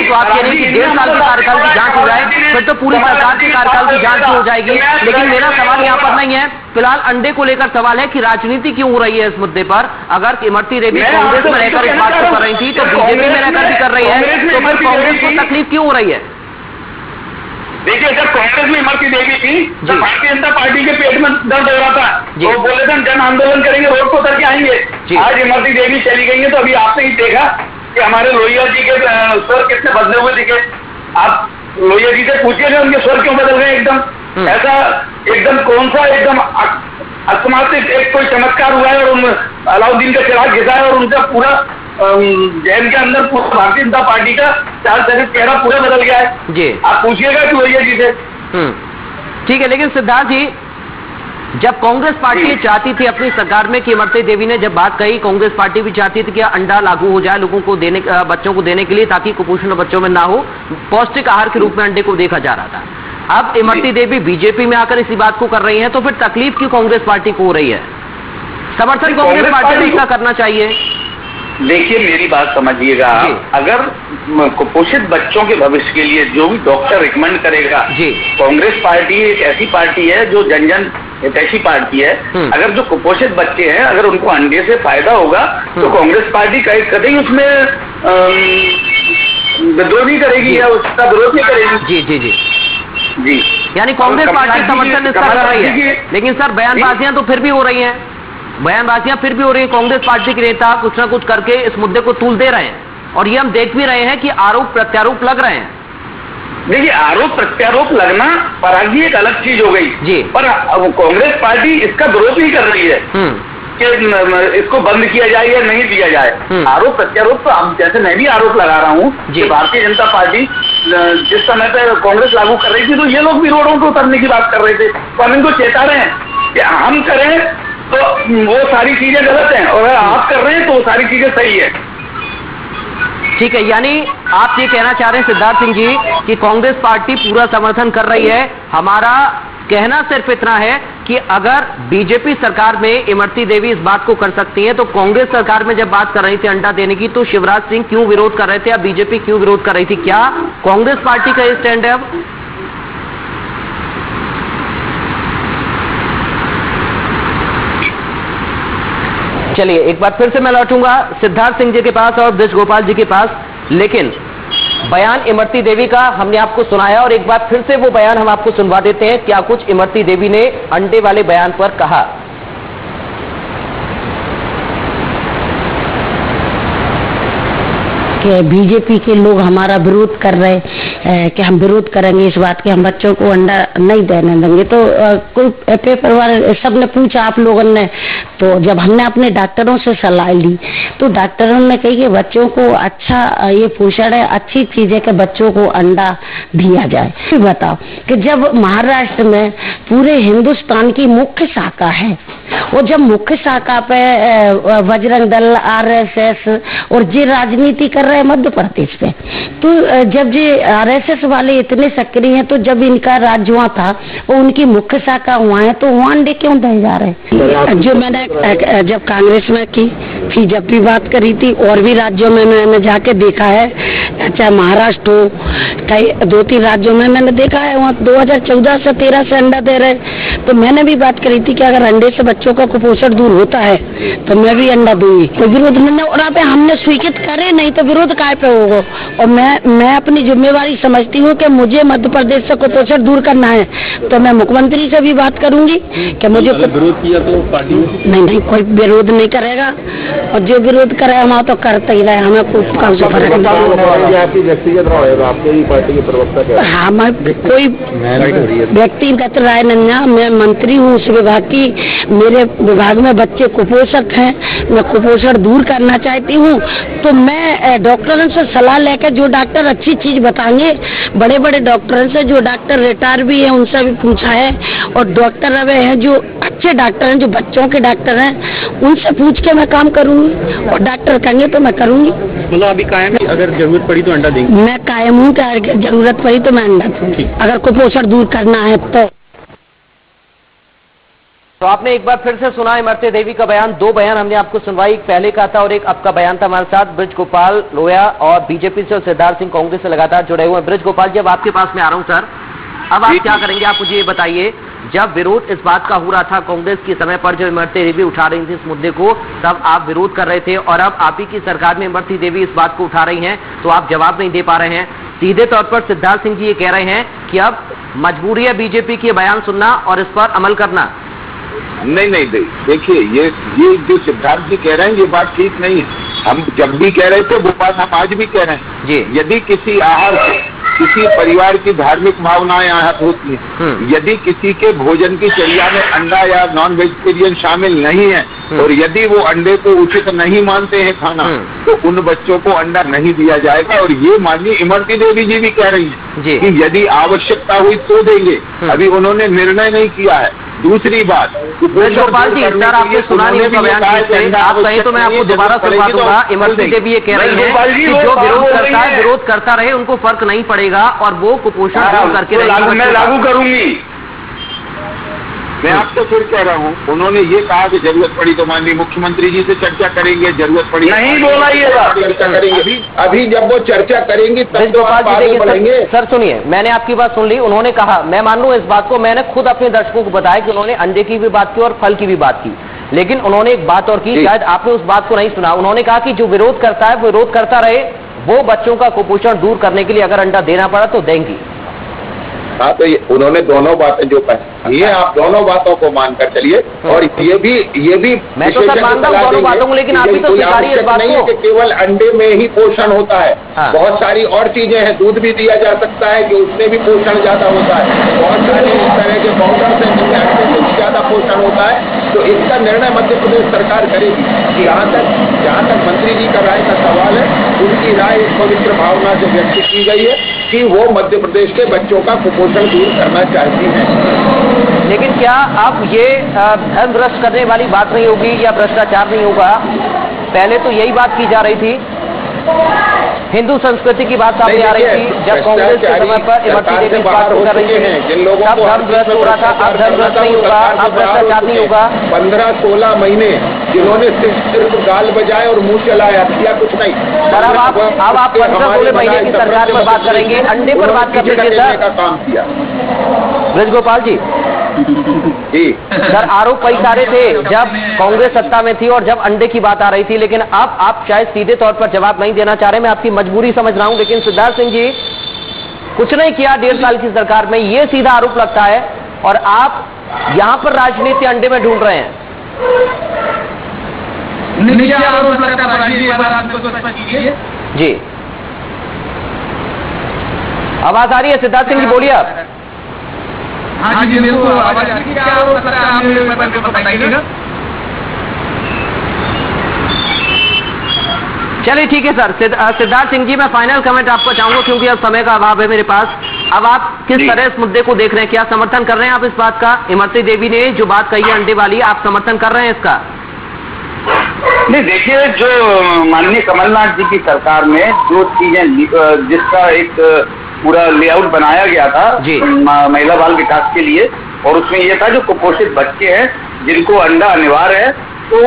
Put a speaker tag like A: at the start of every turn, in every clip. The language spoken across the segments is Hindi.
A: तो आप कह रहे हैं कि 1.5 साल के कार्यकाल की जांच हो जाए, फिर तो पूरी सरकार के कार्यकाल की जांच हो जाएगी। लेकिन मेरा सवाल यहाँ पर नहीं है, फिलहाल अंडे को लेकर सवाल है कि राजनीति क्यों हो रही है इस मुद्दे पर। अगर इमरती देवी कांग्रेस में रहकर इस बात को कर रही थी तो बीजेपी में रहकर भी कर रही है, तो फिर कांग्रेस को तकलीफ क्यों हो रही है?
B: देखिए, जब कांग्रेस में इमरती देवी थी तो भारतीय जनता पार्टी के पेट में दर्द हो रहा था, तो बोले थे हम जन आंदोलन करेंगे, रोड को उतर के आएंगे। आज इमरती देवी चली गई है तो अभी आपने ही देखा कि हमारे लोहिया जी के स्वर कितने बदले हुए दिखे। आप लोहिया जी से पूछिएगा उनके स्वर क्यों बदल गए एकदम। ऐसा एकदम कौन सा एकदम अकस्मात एक कोई चमत्कार हुआ है और उन अलाउद्दीन का चिराग घिसा है और उनका पूरा जहन के अंदर भारतीय जनता पार्टी का चेहरा पूरा बदल गया है जी। आप पूछिएगा कि लोहिया जी से।
A: ठीक है, लेकिन सिद्धार्थ जी, जब कांग्रेस पार्टी चाहती थी अपनी सरकार में कि इमरती देवी ने जब बात कही, कांग्रेस पार्टी भी चाहती थी कि अंडा लागू हो जाए लोगों को देने, बच्चों को देने के लिए, ताकि कुपोषण बच्चों में ना हो, पौष्टिक आहार के रूप में अंडे को देखा जा रहा था। अब इमरती देवी बीजेपी में आकर इसी बात को कर रही हैं, तो फिर तकलीफ क्यों कांग्रेस पार्टी को हो रही है? समर्थन कांग्रेस पार्टी को इसका करना चाहिए।
B: देखिए, मेरी बात समझिएगा, अगर कुपोषित बच्चों के भविष्य के लिए जो भी डॉक्टर रिकमेंड करेगा, कांग्रेस पार्टी एक ऐसी पार्टी है जो जन जन हितैषी पार्टी है। अगर जो कुपोषित बच्चे हैं, अगर उनको अंडे से फायदा होगा तो कांग्रेस पार्टी कभी उसमें विद्रोह नहीं करेगी या उसका विरोध नहीं करेगी।
A: जी जी जी
B: जी,
A: यानी कांग्रेस पार्टी समर्थन इसका कर रही है। लेकिन सर, बयानबाजियां तो फिर भी हो रही हैं, बयानबाजियां फिर भी हो रही है। कांग्रेस पार्टी के नेता कुछ ना कुछ करके इस मुद्दे को तूल दे रहे हैं, और ये हम देख भी रहे हैं कि आरोप प्रत्यारोप लग रहे हैं।
B: देखिए, आरोप प्रत्यारोप लगना परागी एक अलग चीज हो गई जी, पर कांग्रेस पार्टी इसका विरोध नहीं कर रही है कि इसको बंद किया जाए या नहीं दिया जाए। आरोप प्रत्यारोप तो हम, जैसे मैं भी आरोप लगा रहा हूँ कि भारतीय जनता पार्टी जिस समय पे कांग्रेस लागू कर रही थी तो ये लोग भी रोडों पर उतरने की बात कर रहे थे, तो हम इनको चेता रहे हैं कि हम करें तो वो सारी चीजें गलत हैं और अगर आप कर रहे हैं तो वो सारी चीजें सही है।
A: ठीक है, यानी आप ये कहना चाह रहे हैं सिद्धार्थ सिंह जी कि कांग्रेस पार्टी पूरा समर्थन कर रही है। हमारा कहना सिर्फ इतना है कि अगर बीजेपी सरकार में इमरती देवी इस बात को कर सकती है, तो कांग्रेस सरकार में जब बात कर रही थी अंडा देने की, तो शिवराज सिंह क्यों विरोध कर रहे थे या बीजेपी क्यों विरोध कर रही थी? क्या कांग्रेस पार्टी का ये स्टैंड है अब? चलिए, एक बार फिर से मैं लौटूंगा सिद्धार्थ सिंह जी के पास और ब्रिज गोपाल जी के पास, लेकिन बयान इमरती देवी का हमने आपको सुनाया और एक बार फिर से वो बयान हम आपको सुनवा देते हैं, क्या कुछ इमरती देवी ने अंडे वाले बयान पर कहा।
C: कि बीजेपी के लोग हमारा विरोध कर रहे हैं कि हम विरोध करेंगे इस बात के, हम बच्चों को अंडा नहीं देने देंगे। तो कोई पेपर वाले सबने पूछा आप लोगों ने, तो जब हमने अपने डॉक्टरों से सलाह ली तो डॉक्टरों ने कही कि बच्चों को अच्छा ये पोषण है, अच्छी चीज है कि बच्चों को अंडा दिया जाए। फिर बताओ कि जब महाराष्ट्र में पूरे हिंदुस्तान की मुख्य शाखा है, और जब मुख्य शाखा पे बजरंग दल, RSS और जे राजनीति कर रहे हैं मध्य प्रदेश पे, तो जब ये RSS वाले इतने सक्रिय हैं, तो जब इनका राज्य वहाँ था और उनकी मुख्य शाखा वहाँ है, तो वहाँ अंडे क्यों दिए जा रहे हैं? जो मैंने जब कांग्रेस में की थी, जब भी बात करी थी, और भी राज्यों में मैंने जाके देखा है, चाहे महाराष्ट्र हो, कई 2-3 राज्यों में मैंने देखा है, वहाँ 2014 से 13 से अंडा दे रहे। तो मैंने भी बात करी थी कि अगर अंडे से बच्चों का कुपोषण दूर होता है तो मैं भी अंडा दूंगी, तो विरोध नहीं, और आप हमने स्वीकृत करे नहीं तो विरोध काय पे होगा। और मैं अपनी जिम्मेवारी समझती हूँ कि मुझे मध्य प्रदेश से कुपोषण दूर करना है, तो मैं मुख्यमंत्री से भी बात करूंगी कि मुझे
D: विरोध किया तो पार्टी
C: नहीं कोई विरोध नहीं करेगा, और जो विरोध करे हम तो करते ही रहे, हमें कुछ काम से फर्क
D: आपकी व्यक्तिगत राय है, आपके पार्टी के प्रवक्ता क्या?
C: हाँ, मैं कोई व्यक्तिगत राय नहीं है, मैं मंत्री हूँ उस विभाग की, मेरे विभाग में बच्चे कुपोषक हैं, मैं कुपोषण दूर करना चाहती हूँ। तो मैं डॉक्टरों से सलाह लेकर, जो डॉक्टर अच्छी चीज बताएंगे, बड़े बड़े डॉक्टरों से, जो डॉक्टर रिटायर भी है उनसे भी पूछा है, और डॉक्टर अब हैं जो अच्छे डॉक्टर हैं, जो बच्चों के डॉक्टर हैं, उनसे पूछ के मैं काम करूंगी, और डॉक्टर कहेंगे तो मैं करूंगी।
D: मतलब अभी कायम है, अगर जरूरत पड़ी तो अंडा देंगे?
C: मैं कायम हूँ कि अगर जरूरत पड़ी तो मैं अंडा दूंगी, अगर कुपोषण दूर करना है तो।
A: तो आपने एक बार फिर से सुना इमरती देवी का बयान। दो बयान हमने आपको सुनवाई, एक पहले का था और एक अब का बयान था। हमारे साथ ब्रज गोपाल लोया और बीजेपी से और सिद्धार्थ सिंह कांग्रेस से लगातार जुड़े हुए हैं। ब्रज गोपाल जी, अब आपके पास में आ रहा हूं सर, अब आप क्या करेंगे, आप मुझे ये बताइए। जब विरोध इस बात का हो रहा था कांग्रेस के समय पर, जब इमरती देवी उठा रही थी इस मुद्दे को, तब आप विरोध कर रहे थे, और अब आप ही की सरकार में इमरती देवी इस बात को उठा रही हैं तो आप जवाब नहीं दे पा रहे हैं। सीधे तौर पर सिद्धार्थ सिंह जी ये कह रहे हैं कि अब मजबूरी है बीजेपी की बयान सुनना और इस पर अमल करना।
E: नहीं, देखिए ये जो सिद्धार्थ जी कह रहे हैं ये बात ठीक नहीं है। हम जब भी कह रहे थे वो बात हम आज भी कह रहे हैं
A: जी।
E: यदि किसी आहार से किसी परिवार की धार्मिक भावनाएं आहत होती हैं, यदि किसी के भोजन की चर्या में अंडा या नॉन वेजिटेरियन शामिल नहीं है, और यदि वो अंडे को उचित नहीं मानते हैं खाना, तो उन बच्चों को अंडा नहीं दिया जाएगा। और ये माननीय इमरती देवी जी भी कह रही है कि यदि आवश्यकता हुई तो देंगे, अभी उन्होंने निर्णय नहीं किया है। दूसरी बात,
A: गोपाल जी, सर आपने सुना नहीं उसका बयान, आप कहें तो मैं आपको दोबारा सुनवा दूंगा। इमरती देवी ये कह रही है कि जो विरोध करता है विरोध करता रहे, उनको फर्क नहीं पड़ेगा और वो कुपोषण दूर करके
B: मैं लागू करूंगी।
E: मैं आपको फिर कह रहा हूँ, उन्होंने ये कहा कि जरूरत पड़ी तो माननीय मुख्यमंत्री जी से चर्चा करेंगे, जरूरत पड़ी
B: नहीं बोला ये बात,
E: चर्चा करेंगे। अभी जब वो चर्चा करेंगी तब तो आप आगे बढ़ेंगे।
A: सर सुनिए, मैंने आपकी बात सुन ली। उन्होंने कहा, मैं मान लूं इस बात को, मैंने खुद अपने दर्शकों को बताया कि उन्होंने अंडे की भी बात की और फल की भी बात की, लेकिन उन्होंने एक बात और की, शायद आपने उस बात को नहीं सुना। उन्होंने कहा कि जो विरोध करता है वो विरोध करता रहे, वो बच्चों का कुपोषण दूर करने के लिए अगर अंडा देना पड़ा तो देंगी।
E: हाँ, तो उन्होंने दोनों बातें जो कही है, आप दोनों बातों को मानकर चलिए। और ये भी
A: मैं तो सर मानता हूँ दोनों बातों को, लेकिन आप भी तो स्वीकारिए इस बात को
E: कि केवल अंडे में ही पोषण होता है। हाँ। बहुत सारी और चीजें हैं, दूध भी दिया जा सकता है कि उसमें भी पोषण ज्यादा होता है। बहुत सारे इस तरह के पाउडर से जिनमें अंडे से भी ज्यादा पोषण होता है। तो इसका निर्णय मध्य प्रदेश सरकार करेगी कि जहाँ तक मंत्री जी का राय का सवाल है, उनकी राय इस पवित्र भावना से व्यक्त की गई है कि वो मध्य प्रदेश के बच्चों का कुपोषण दूर करना चाहती हैं।
A: लेकिन क्या अब ये धन भ्रष्ट करने वाली बात नहीं होगी या भ्रष्टाचार नहीं होगा? पहले तो यही बात की जा रही थी, हिंदू संस्कृति की बात सामने आ रही थी। जब कांग्रेस के समय पर इमरती देवी बात कर रही थी, तब धर्म भ्रष्ट हो रहा था। अब धर्म भ्रष्ट नहीं होगा, अब भ्रष्टाचार नहीं होगा।
E: 15-16 महीने जिन्होंने सिर्फ गाल बजाए और मुंह चलाया, किया कुछ नहीं।
A: सर अब आप 15-16 महीने की सरकार पर बात करेंगे, अंडे पर बात कर लीजिए सर।
E: का काम किया
A: ब्रज गोपाल जी सर, आरोप कई सारे थे जब कांग्रेस सत्ता में थी और जब अंडे की बात आ रही थी, लेकिन अब आप शायद सीधे तौर पर जवाब नहीं देना चाह रहे। मैं आपकी मजबूरी समझ रहा हूं, लेकिन सिद्धार्थ सिंह जी कुछ नहीं किया 1.5 साल की सरकार में, ये सीधा आरोप लगता है और आप यहां पर राजनीति अंडे में ढूंढ रहे हैं। जी आवाज आ रही है सिद्धार्थ सिंह जी, बोलिए आप।
F: हाँ जी, मेरे को आवाज आ रही है, क्या हो सकता है आप बताइएगा।
A: चलिए ठीक है सर। सिद्धार्थ सिंह जी, मैं फाइनल कमेंट आपको चाहूंगा क्योंकि अब समय का अभाव है मेरे पास। अब आप किस तरह इस मुद्दे को देख रहे हैं? क्या समर्थन कर रहे हैं आप इस बात का? इमरती देवी ने जो बात कही है अंडे वाली, आप समर्थन कर रहे हैं इसका?
B: नहीं, देखिए, जो माननीय कमलनाथ जी की सरकार में जो चीजें, जिसका एक पूरा लेआउट बनाया गया था महिला बाल विकास के लिए, और उसमें यह था जो कुपोषित बच्चे हैं जिनको अंडा अनिवार्य है, तो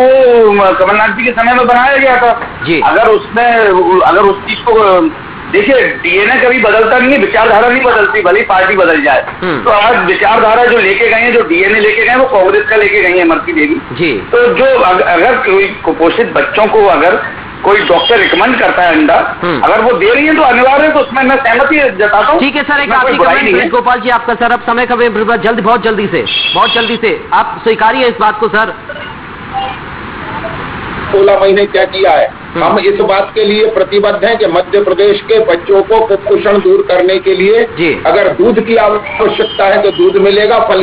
B: कमलनाथ जी के समय में बनाया गया था जी। अगर उस चीज को देखिए, डीएनए कभी बदलता नहीं है, विचारधारा नहीं बदलती, भले पार्टी बदल जाए। तो आज विचारधारा जो लेके गए हैं, जो डीएनए लेके गए, वो कांग्रेस का लेके गई है इमरती देवी जी। तो जो अगर कोई कुपोषित बच्चों को अगर कोई डॉक्टर रिकमेंड करता है अंडा, अगर वो दे रही है तो अनिवार्य है, तो उसमें मैं सहमति जताता हूँ।
A: ठीक है सर, एक आखिरी कमेंट गोपाल जी आपका सर, अब समय का बहुत जल्दी से आप स्वीकारिए इस बात को सर।
E: 16 महीने क्या किया है? हम इस बात के लिए प्रतिबद्ध हैं कि मध्य प्रदेश के बच्चों को कुपोषण दूर करने के लिए अगर दूध की आवश्यकता है तो दूध मिलेगा, फल